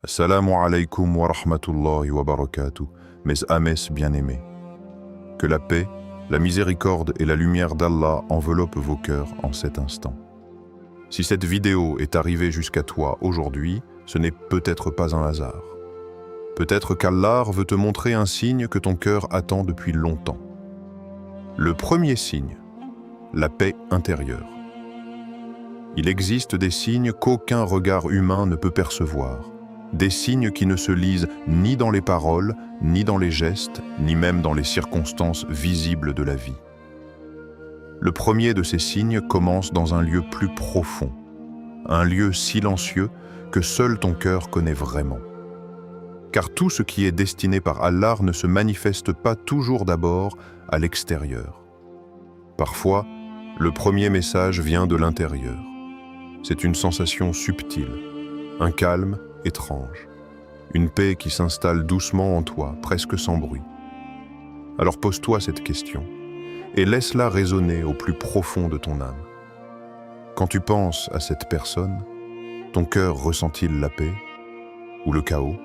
Assalamu alaikum wa rahmatullahi wa barakatuh, mes ames bien-aimés. Que la paix, la miséricorde et la lumière d'Allah enveloppent vos cœurs en cet instant. Si cette vidéo est arrivée jusqu'à toi aujourd'hui, ce n'est peut-être pas un hasard. Peut-être qu'Allah veut te montrer un signe que ton cœur attend depuis longtemps. Le premier signe, la paix intérieure. Il existe des signes qu'aucun regard humain ne peut percevoir. Des signes qui ne se lisent ni dans les paroles, ni dans les gestes, ni même dans les circonstances visibles de la vie. Le premier de ces signes commence dans un lieu plus profond, un lieu silencieux que seul ton cœur connaît vraiment. Car tout ce qui est destiné par Allah ne se manifeste pas toujours d'abord à l'extérieur. Parfois, le premier message vient de l'intérieur. C'est une sensation subtile, un calme étrange, une paix qui s'installe doucement en toi, presque sans bruit. Alors pose-toi cette question et laisse-la résonner au plus profond de ton âme. Quand tu penses à cette personne, ton cœur ressent-il la paix ou le chaos?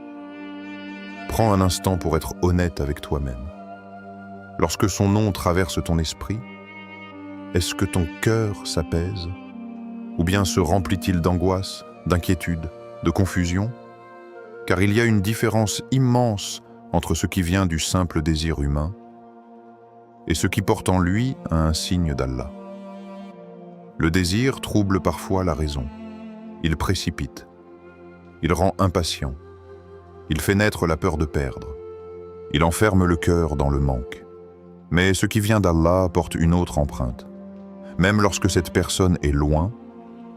Prends un instant pour être honnête avec toi-même. Lorsque son nom traverse ton esprit, est-ce que ton cœur s'apaise? Ou bien se remplit-il d'angoisse, d'inquiétude, de confusion? Car il y a une différence immense entre ce qui vient du simple désir humain et ce qui porte en lui un signe d'Allah. Le désir trouble parfois la raison. Il précipite. Il rend impatient. Il fait naître la peur de perdre. Il enferme le cœur dans le manque. Mais ce qui vient d'Allah porte une autre empreinte. Même lorsque cette personne est loin,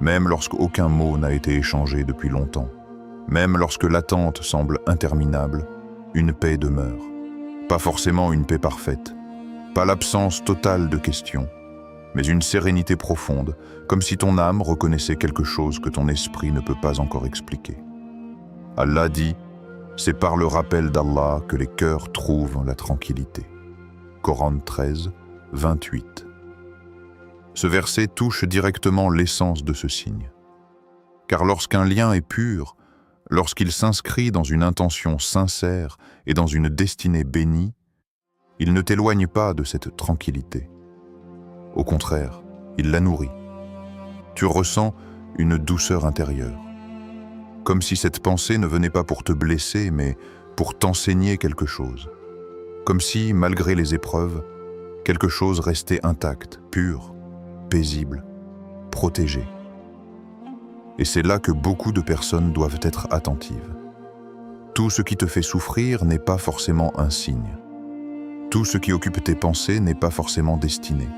même lorsqu'aucun mot n'a été échangé depuis longtemps, même lorsque l'attente semble interminable, une paix demeure. Pas forcément une paix parfaite, pas l'absence totale de questions, mais une sérénité profonde, comme si ton âme reconnaissait quelque chose que ton esprit ne peut pas encore expliquer. Allah dit, c'est par le rappel d'Allah que les cœurs trouvent la tranquillité. Coran 13, 28. Ce verset touche directement l'essence de ce signe. Car lorsqu'un lien est pur, lorsqu'il s'inscrit dans une intention sincère et dans une destinée bénie, il ne t'éloigne pas de cette tranquillité. Au contraire, il la nourrit. Tu ressens une douceur intérieure, comme si cette pensée ne venait pas pour te blesser, mais pour t'enseigner quelque chose. Comme si, malgré les épreuves, quelque chose restait intact, pur, paisible, protégé. Et c'est là que beaucoup de personnes doivent être attentives. Tout ce qui te fait souffrir n'est pas forcément un signe. Tout ce qui occupe tes pensées n'est pas forcément destiné.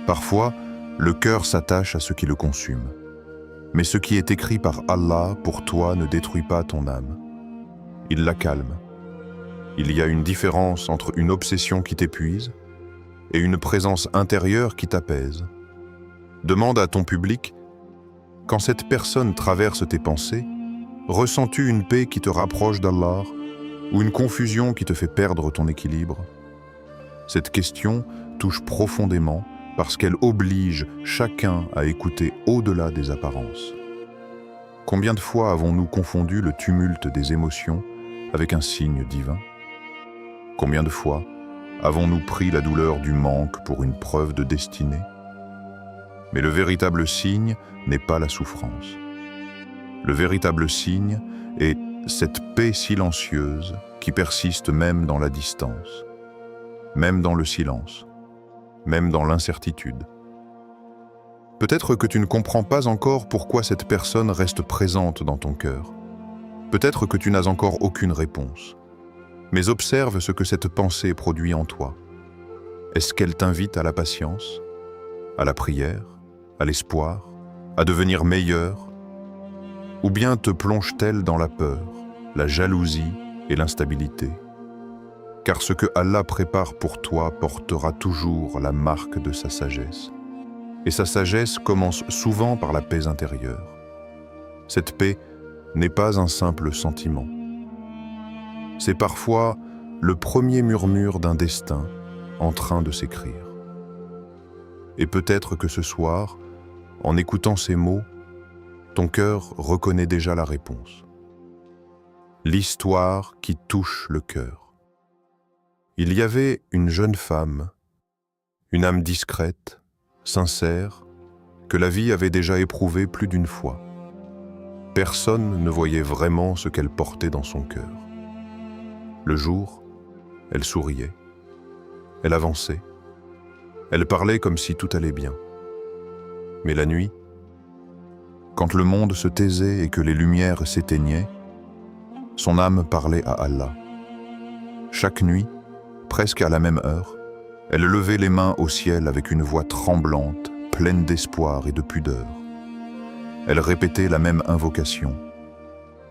Parfois, le cœur s'attache à ce qui le consume. Mais ce qui est écrit par Allah pour toi ne détruit pas ton âme. Il la calme. Il y a une différence entre une obsession qui t'épuise et une présence intérieure qui t'apaise. Demande à ton public, quand cette personne traverse tes pensées, ressens-tu une paix qui te rapproche d'Allah ou une confusion qui te fait perdre ton équilibre? Cette question touche profondément parce qu'elle oblige chacun à écouter au-delà des apparences. Combien de fois avons-nous confondu le tumulte des émotions avec un signe divin? Combien de fois avons-nous pris la douleur du manque pour une preuve de destinée? Mais le véritable signe n'est pas la souffrance. Le véritable signe est cette paix silencieuse qui persiste même dans la distance, même dans le silence, même dans l'incertitude. Peut-être que tu ne comprends pas encore pourquoi cette personne reste présente dans ton cœur. Peut-être que tu n'as encore aucune réponse. Mais observe ce que cette pensée produit en toi. Est-ce qu'elle t'invite à la patience, à la prière, à l'espoir, à devenir meilleur? Ou bien te plonge-t-elle dans la peur, la jalousie et l'instabilité? Car ce que Allah prépare pour toi portera toujours la marque de sa sagesse. Et sa sagesse commence souvent par la paix intérieure. Cette paix n'est pas un simple sentiment. C'est parfois le premier murmure d'un destin en train de s'écrire. Et peut-être que ce soir, en écoutant ces mots, ton cœur reconnaît déjà la réponse. L'histoire qui touche le cœur. Il y avait une jeune femme, une âme discrète, sincère, que la vie avait déjà éprouvée plus d'une fois. Personne ne voyait vraiment ce qu'elle portait dans son cœur. Le jour, elle souriait, elle avançait, elle parlait comme si tout allait bien. Mais la nuit, quand le monde se taisait et que les lumières s'éteignaient, son âme parlait à Allah. Chaque nuit, presque à la même heure, elle levait les mains au ciel avec une voix tremblante, pleine d'espoir et de pudeur. Elle répétait la même invocation,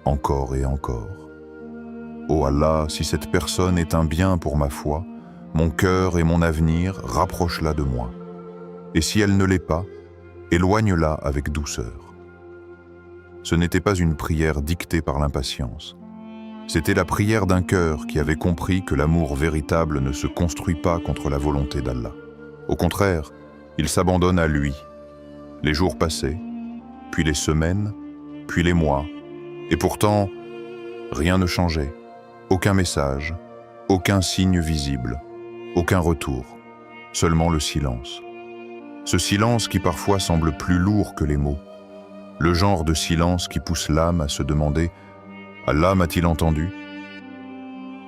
encore et encore. « Ô Allah, si cette personne est un bien pour ma foi, mon cœur et mon avenir, rapproche-la de moi. Et si elle ne l'est pas, éloigne-la avec douceur. » Ce n'était pas une prière dictée par l'impatience. C'était la prière d'un cœur qui avait compris que l'amour véritable ne se construit pas contre la volonté d'Allah. Au contraire, il s'abandonne à lui. Les jours passaient, puis les semaines, puis les mois, et pourtant, rien ne changeait. Aucun message, aucun signe visible, aucun retour, seulement le silence. Ce silence qui parfois semble plus lourd que les mots. Le genre de silence qui pousse l'âme à se demander « Allah m'a-t-il entendu ?»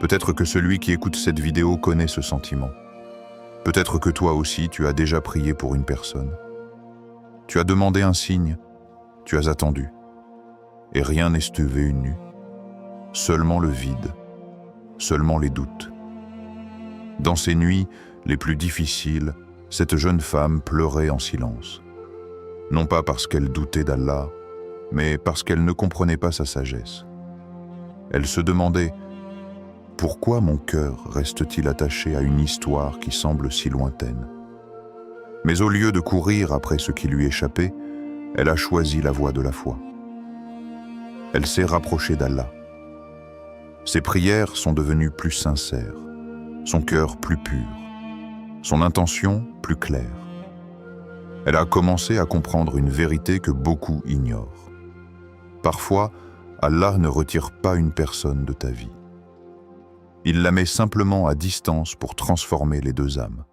Peut-être que celui qui écoute cette vidéo connaît ce sentiment. Peut-être que toi aussi tu as déjà prié pour une personne. Tu as demandé un signe, tu as attendu, et rien n'est venu. Seulement le vide, seulement les doutes. Dans ces nuits les plus difficiles, cette jeune femme pleurait en silence. Non pas parce qu'elle doutait d'Allah, mais parce qu'elle ne comprenait pas sa sagesse. Elle se demandait « Pourquoi mon cœur reste-t-il attaché à une histoire qui semble si lointaine ?» Mais au lieu de courir après ce qui lui échappait, elle a choisi la voie de la foi. Elle s'est rapprochée d'Allah. Ses prières sont devenues plus sincères, son cœur plus pur, son intention plus claire. Elle a commencé à comprendre une vérité que beaucoup ignorent. Parfois, Allah ne retire pas une personne de ta vie. Il la met simplement à distance pour transformer les deux âmes.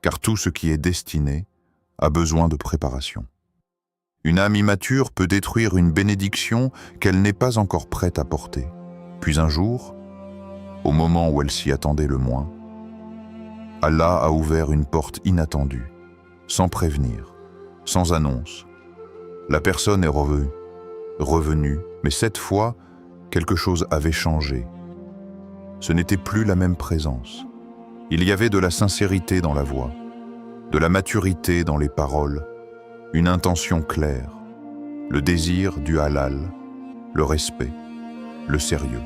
Car tout ce qui est destiné a besoin de préparation. Une âme immature peut détruire une bénédiction qu'elle n'est pas encore prête à porter. Puis un jour, au moment où elle s'y attendait le moins, Allah a ouvert une porte inattendue, sans prévenir, sans annonce. La personne est revenue, mais cette fois, quelque chose avait changé. Ce n'était plus la même présence. Il y avait de la sincérité dans la voix, de la maturité dans les paroles, une intention claire, le désir du halal, le respect, le sérieux.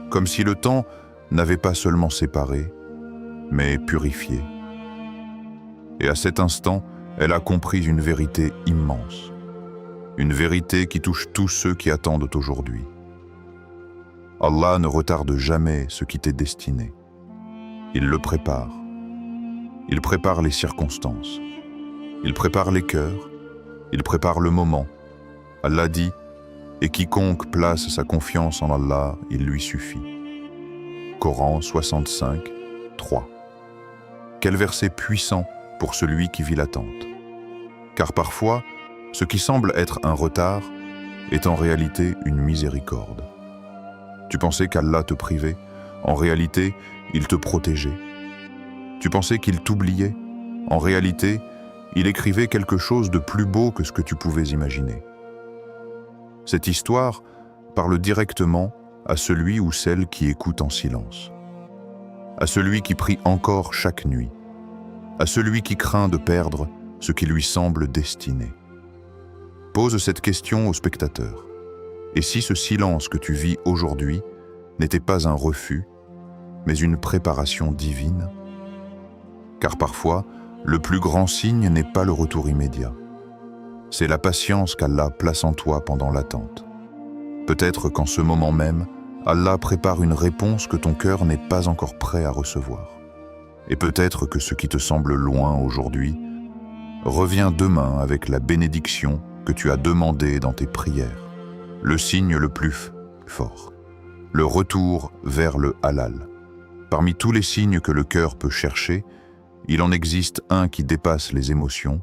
Comme si le temps n'avait pas seulement séparé, mais purifié. Et à cet instant, elle a compris une vérité immense. Une vérité qui touche tous ceux qui attendent aujourd'hui. Allah ne retarde jamais ce qui t'est destiné. Il le prépare. Il prépare les circonstances. Il prépare les cœurs. Il prépare le moment. Allah dit « Et quiconque place sa confiance en Allah, il lui suffit. » Coran 65, 3. Quel verset puissant pour celui qui vit l'attente. Car parfois, ce qui semble être un retard est en réalité une miséricorde. Tu pensais qu'Allah te privait, en réalité, il te protégeait. Tu pensais qu'il t'oubliait, en réalité, il écrivait quelque chose de plus beau que ce que tu pouvais imaginer. Cette histoire parle directement à celui ou celle qui écoute en silence, à celui qui prie encore chaque nuit, à celui qui craint de perdre ce qui lui semble destiné. Pose cette question au spectateur. Et si ce silence que tu vis aujourd'hui n'était pas un refus, mais une préparation divine? Car parfois, le plus grand signe n'est pas le retour immédiat. C'est la patience qu'Allah place en toi pendant l'attente. Peut-être qu'en ce moment même, Allah prépare une réponse que ton cœur n'est pas encore prêt à recevoir. Et peut-être que ce qui te semble loin aujourd'hui revient demain avec la bénédiction que tu as demandée dans tes prières, le signe le plus fort. le retour vers le halal. Parmi tous les signes que le cœur peut chercher, il en existe un qui dépasse les émotions,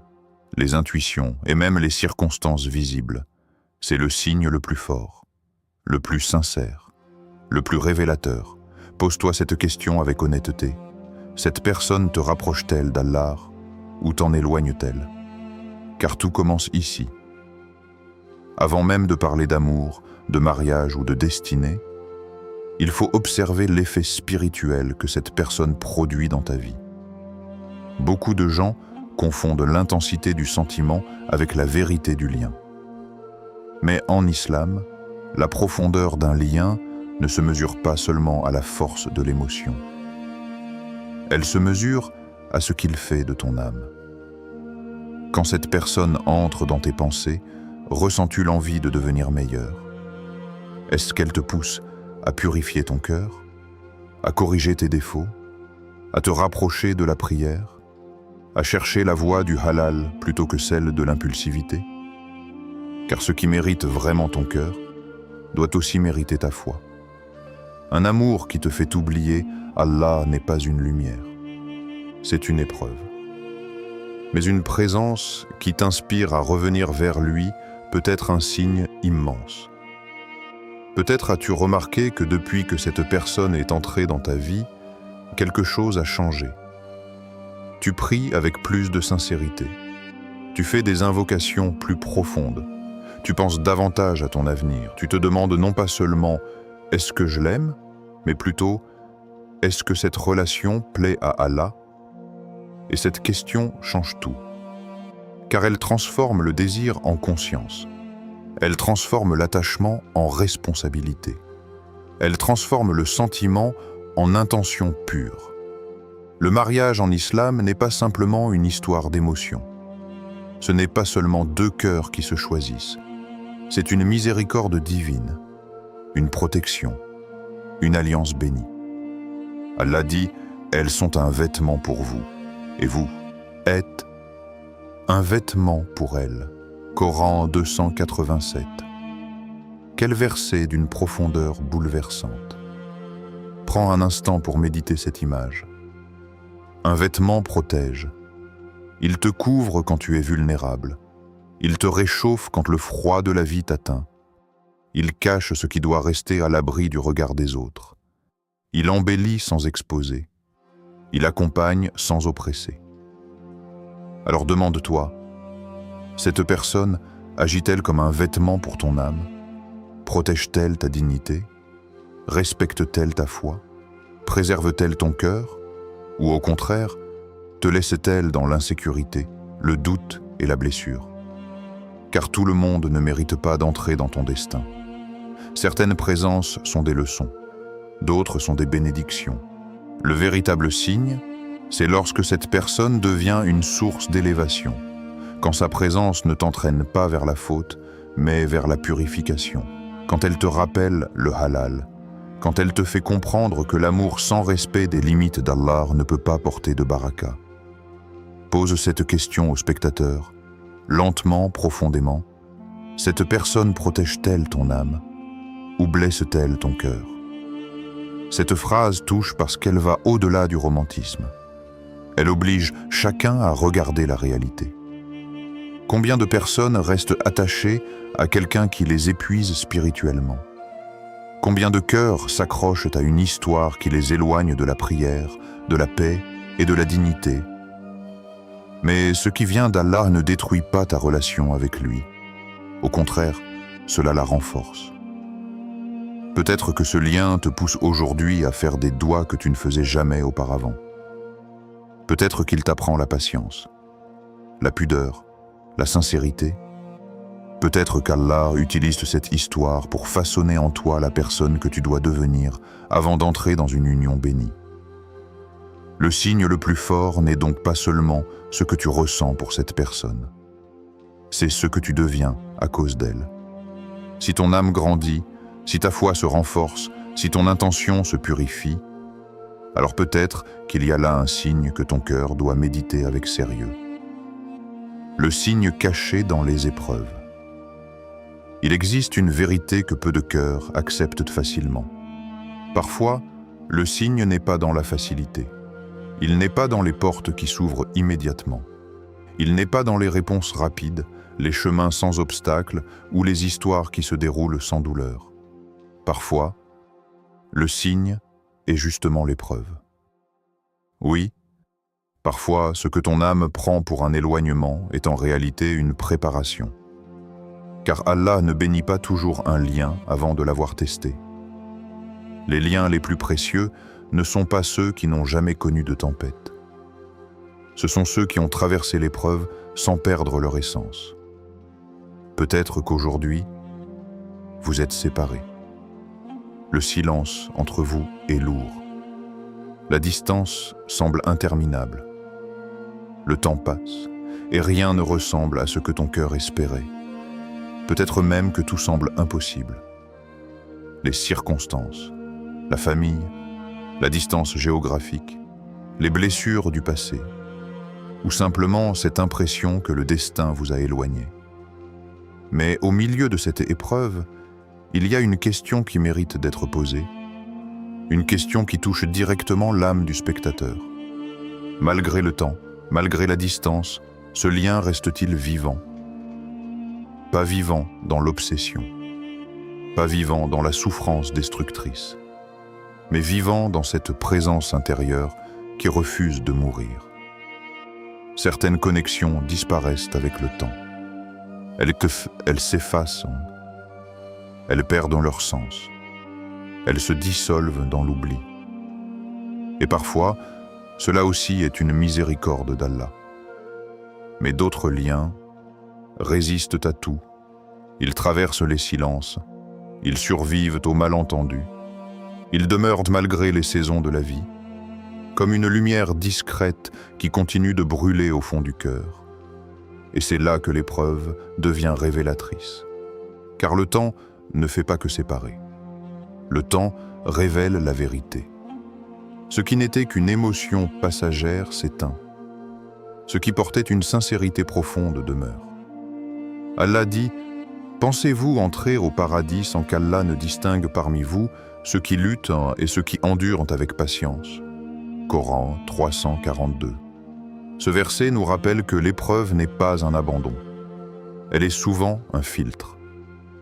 les intuitions et même les circonstances visibles. C'est le signe le plus fort, le plus sincère, le plus révélateur. Pose-toi cette question avec honnêteté. Cette personne te rapproche-t-elle d'Allah ou t'en éloigne-t-elle? Car tout commence ici. Avant même de parler d'amour, de mariage ou de destinée, il faut observer l'effet spirituel que cette personne produit dans ta vie. Beaucoup de gens confondent l'intensité du sentiment avec la vérité du lien. Mais en islam, la profondeur d'un lien ne se mesure pas seulement à la force de l'émotion. Elle se mesure à ce qu'il fait de ton âme. Quand cette personne entre dans tes pensées, ressens-tu l'envie de devenir meilleur? Est-ce qu'elle te pousse à purifier ton cœur, à corriger tes défauts, à te rapprocher de la prière, à chercher la voie du halal plutôt que celle de l'impulsivité? Car ce qui mérite vraiment ton cœur doit aussi mériter ta foi. Un amour qui te fait oublier Allah n'est pas une lumière, c'est une épreuve. Mais une présence qui t'inspire à revenir vers lui peut être un signe immense. Peut-être as-tu remarqué que depuis que cette personne est entrée dans ta vie, quelque chose a changé. Tu pries avec plus de sincérité. Tu fais des invocations plus profondes. Tu penses davantage à ton avenir. Tu te demandes non pas seulement « est-ce que je l'aime ?», mais plutôt « est-ce que cette relation plaît à Allah ?» Et cette question change tout. Car elle transforme le désir en conscience. Elle transforme l'attachement en responsabilité. Elle transforme le sentiment en intention pure. Le mariage en islam n'est pas simplement une histoire d'émotion. Ce n'est pas seulement deux cœurs qui se choisissent. C'est une miséricorde divine, une protection, une alliance bénie. Allah dit « Elles sont un vêtement pour vous, et vous êtes un vêtement pour elles ». Coran 287. Quel verset d'une profondeur bouleversante. Prends un instant pour méditer cette image. Un vêtement protège. Il te couvre quand tu es vulnérable. Il te réchauffe quand le froid de la vie t'atteint. Il cache ce qui doit rester à l'abri du regard des autres. Il embellit sans exposer. Il accompagne sans oppresser. Alors demande-toi, cette personne agit-elle comme un vêtement pour ton âme? Protège-t-elle ta dignité? Respecte-t-elle ta foi? Préserve-t-elle ton cœur? Ou au contraire, te laisse-t-elle dans l'insécurité, le doute et la blessure? Car tout le monde ne mérite pas d'entrer dans ton destin. Certaines présences sont des leçons, d'autres sont des bénédictions. Le véritable signe, c'est lorsque cette personne devient une source d'élévation, quand sa présence ne t'entraîne pas vers la faute, mais vers la purification, quand elle te rappelle le halal, quand elle te fait comprendre que l'amour sans respect des limites d'Allah ne peut pas porter de baraka. Pose cette question au spectateur, lentement, profondément. Cette personne protège-t-elle ton âme ou blesse-t-elle ton cœur? Cette phrase touche parce qu'elle va au-delà du romantisme. Elle oblige chacun à regarder la réalité. Combien de personnes restent attachées à quelqu'un qui les épuise spirituellement? Combien de cœurs s'accrochent à une histoire qui les éloigne de la prière, de la paix et de la dignité? Mais ce qui vient d'Allah ne détruit pas ta relation avec lui. Au contraire, cela la renforce. Peut-être que ce lien te pousse aujourd'hui à faire des doigts que tu ne faisais jamais auparavant. Peut-être qu'il t'apprend la patience, la pudeur, la sincérité. Peut-être qu'Allah utilise cette histoire pour façonner en toi la personne que tu dois devenir avant d'entrer dans une union bénie. Le signe le plus fort n'est donc pas seulement ce que tu ressens pour cette personne. C'est ce que tu deviens à cause d'elle. Si ton âme grandit, si ta foi se renforce, si ton intention se purifie, alors peut-être qu'il y a là un signe que ton cœur doit méditer avec sérieux. Le signe caché dans les épreuves. Il existe une vérité que peu de cœurs acceptent facilement. Parfois, le signe n'est pas dans la facilité. Il n'est pas dans les portes qui s'ouvrent immédiatement. Il n'est pas dans les réponses rapides, les chemins sans obstacles ou les histoires qui se déroulent sans douleur. Parfois, le signe est justement l'épreuve. Oui, parfois ce que ton âme prend pour un éloignement est en réalité une préparation. Car Allah ne bénit pas toujours un lien avant de l'avoir testé. Les liens les plus précieux ne sont pas ceux qui n'ont jamais connu de tempête. Ce sont ceux qui ont traversé l'épreuve sans perdre leur essence. Peut-être qu'aujourd'hui, vous êtes séparés. Le silence entre vous est lourd. La distance semble interminable. Le temps passe et rien ne ressemble à ce que ton cœur espérait. Peut-être même que tout semble impossible. Les circonstances, la famille, la distance géographique, les blessures du passé, ou simplement cette impression que le destin vous a éloigné. Mais au milieu de cette épreuve, il y a une question qui mérite d'être posée, une question qui touche directement l'âme du spectateur. Malgré le temps, malgré la distance, ce lien reste-t-il vivant? Pas vivant dans l'obsession, pas vivant dans la souffrance destructrice, mais vivant dans cette présence intérieure qui refuse de mourir. Certaines connexions disparaissent avec le temps. Elles s'effacent, elles perdent leur sens. Elles se dissolvent dans l'oubli. Et parfois, cela aussi est une miséricorde d'Allah. Mais d'autres liens résistent à tout. Ils traversent les silences. Ils survivent aux malentendus. Ils demeurent malgré les saisons de la vie, comme une lumière discrète qui continue de brûler au fond du cœur. Et c'est là que l'épreuve devient révélatrice. Car le temps ne fait pas que séparer. Le temps révèle la vérité. Ce qui n'était qu'une émotion passagère s'éteint. Ce qui portait une sincérité profonde demeure. Allah dit « Pensez-vous entrer au paradis sans qu'Allah ne distingue parmi vous ceux qui luttent et ceux qui endurent avec patience ?» Coran 342. Ce verset nous rappelle que l'épreuve n'est pas un abandon. Elle est souvent un filtre,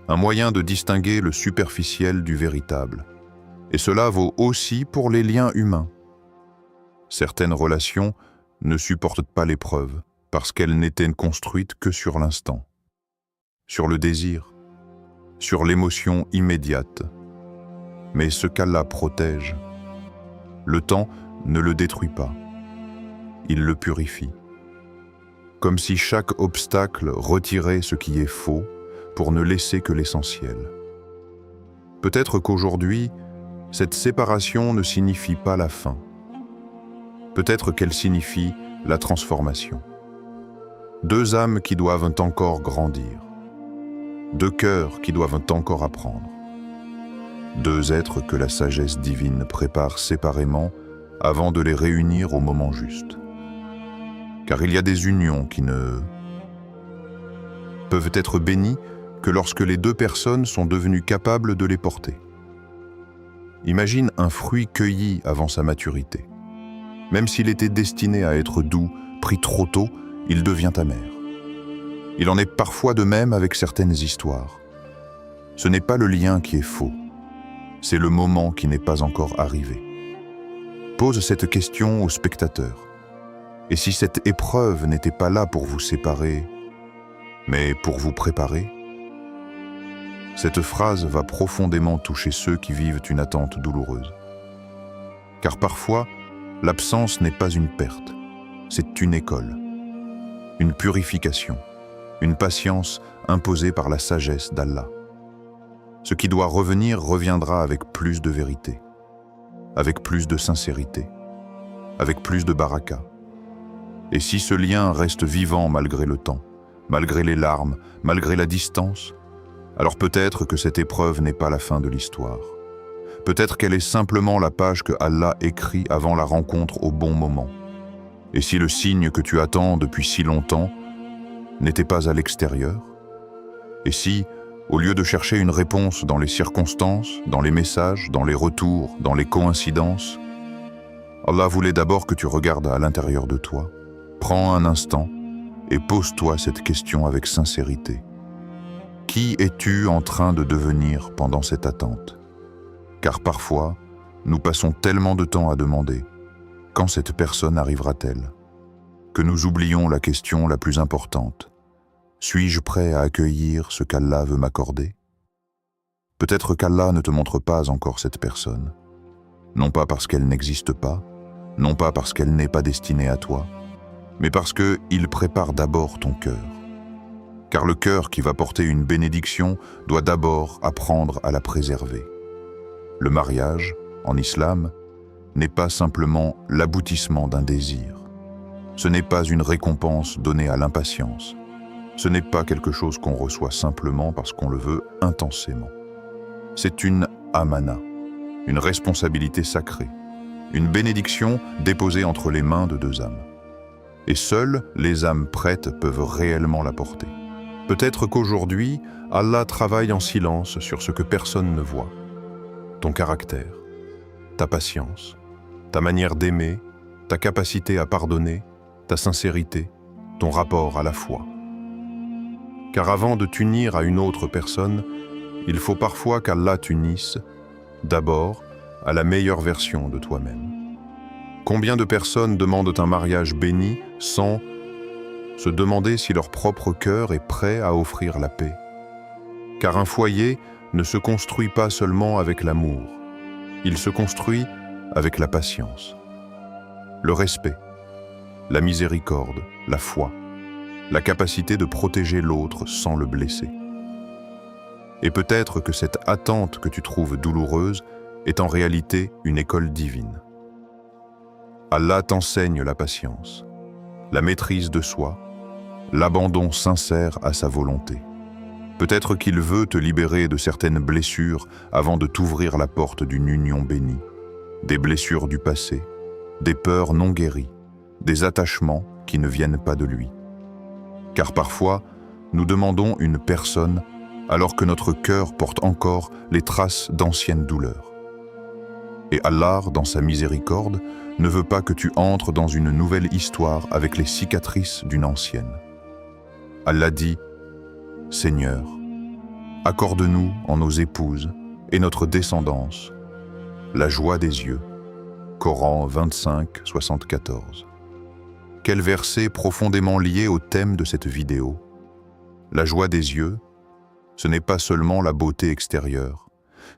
un moyen de distinguer le superficiel du véritable. Et cela vaut aussi pour les liens humains. Certaines relations ne supportent pas l'épreuve parce qu'elles n'étaient construites que sur l'instant, sur le désir, sur l'émotion immédiate. Mais ce qu'Allah protège, le temps ne le détruit pas. Il le purifie. Comme si chaque obstacle retirait ce qui est faux pour ne laisser que l'essentiel. Peut-être qu'aujourd'hui, cette séparation ne signifie pas la fin. Peut-être qu'elle signifie la transformation. Deux âmes qui doivent encore grandir. Deux cœurs qui doivent encore apprendre. Deux êtres que la sagesse divine prépare séparément avant de les réunir au moment juste. Car il y a des unions qui ne peuvent être bénies que lorsque les deux personnes sont devenues capables de les porter. Imagine un fruit cueilli avant sa maturité. Même s'il était destiné à être doux, pris trop tôt, il devient amer. Il en est parfois de même avec certaines histoires. Ce n'est pas le lien qui est faux, c'est le moment qui n'est pas encore arrivé. Pose cette question au spectateur. Et si cette épreuve n'était pas là pour vous séparer, mais pour vous préparer? Cette phrase va profondément toucher ceux qui vivent une attente douloureuse. Car parfois, l'absence n'est pas une perte, c'est une école, une purification, une patience imposée par la sagesse d'Allah. Ce qui doit revenir reviendra avec plus de vérité, avec plus de sincérité, avec plus de baraka. Et si ce lien reste vivant malgré le temps, malgré les larmes, malgré la distance, alors peut-être que cette épreuve n'est pas la fin de l'histoire. Peut-être qu'elle est simplement la page que Allah écrit avant la rencontre au bon moment. Et si le signe que tu attends depuis si longtemps n'était pas à l'extérieur? Et si, Au lieu de chercher une réponse dans les circonstances, dans les messages, dans les retours, dans les coïncidences, Allah voulait d'abord que tu regardes à l'intérieur de toi. Prends un instant et pose-toi cette question avec sincérité. Qui es-tu en train de devenir pendant cette attente? Car parfois, nous passons tellement de temps à demander « Quand cette personne arrivera-t-elle » que nous oublions la question la plus importante. Suis-je prêt à accueillir ce qu'Allah veut m'accorder? Peut-être qu'Allah ne te montre pas encore cette personne, non pas parce qu'elle n'existe pas, non pas parce qu'elle n'est pas destinée à toi, mais parce qu'il prépare d'abord ton cœur. Car le cœur qui va porter une bénédiction doit d'abord apprendre à la préserver. Le mariage, en islam, n'est pas simplement l'aboutissement d'un désir. Ce n'est pas une récompense donnée à l'impatience. Ce n'est pas quelque chose qu'on reçoit simplement parce qu'on le veut intensément. C'est une amana, une responsabilité sacrée, une bénédiction déposée entre les mains de deux âmes. Et seules les âmes prêtes peuvent réellement la porter. Peut-être qu'aujourd'hui, Allah travaille en silence sur ce que personne ne voit. Ton caractère, ta patience, ta manière d'aimer, ta capacité à pardonner, ta sincérité, ton rapport à la foi. Car avant de t'unir à une autre personne, il faut parfois qu'Allah t'unisse, d'abord, à la meilleure version de toi-même. Combien de personnes demandent un mariage béni sans se demander si leur propre cœur est prêt à offrir la paix? Car un foyer ne se construit pas seulement avec l'amour, il se construit avec la patience, le respect, la miséricorde, la foi, la capacité de protéger l'autre sans le blesser. Et peut-être que cette attente que tu trouves douloureuse est en réalité une école divine. Allah t'enseigne la patience, la maîtrise de soi, l'abandon sincère à sa volonté. Peut-être qu'il veut te libérer de certaines blessures avant de t'ouvrir la porte d'une union bénie, des blessures du passé, des peurs non guéries, des attachements qui ne viennent pas de lui. Car parfois, nous demandons une personne alors que notre cœur porte encore les traces d'anciennes douleurs. Et Allah, dans sa miséricorde, ne veut pas que tu entres dans une nouvelle histoire avec les cicatrices d'une ancienne. Allah dit « Seigneur, accorde-nous en nos épouses et notre descendance la joie des yeux. » Coran 25, 74. Quel verset profondément lié au thème de cette vidéo. La joie des yeux, ce n'est pas seulement la beauté extérieure,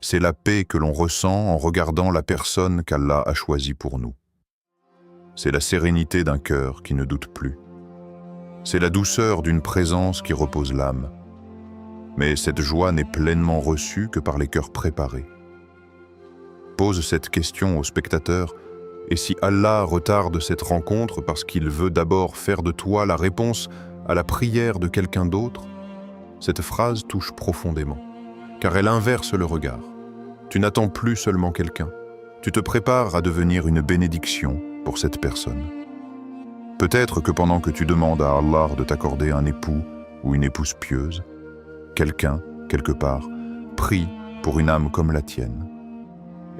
c'est la paix que l'on ressent en regardant la personne qu'Allah a choisie pour nous. C'est la sérénité d'un cœur qui ne doute plus. C'est la douceur d'une présence qui repose l'âme. Mais cette joie n'est pleinement reçue que par les cœurs préparés. Pose cette question au spectateur, et si Allah retarde cette rencontre parce qu'il veut d'abord faire de toi la réponse à la prière de quelqu'un d'autre, cette phrase touche profondément, car elle inverse le regard. Tu n'attends plus seulement quelqu'un, tu te prépares à devenir une bénédiction pour cette personne. Peut-être que pendant que tu demandes à Allah de t'accorder un époux ou une épouse pieuse, quelqu'un, quelque part, prie pour une âme comme la tienne.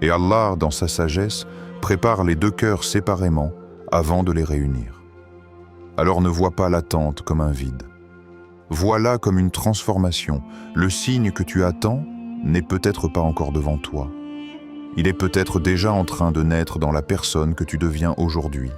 Et Allah, dans sa sagesse, prépare les deux cœurs séparément avant de les réunir. Alors ne vois pas l'attente comme un vide. Vois-la comme une transformation. Le signe que tu attends n'est peut-être pas encore devant toi. Il est peut-être déjà en train de naître dans la personne que tu deviens aujourd'hui.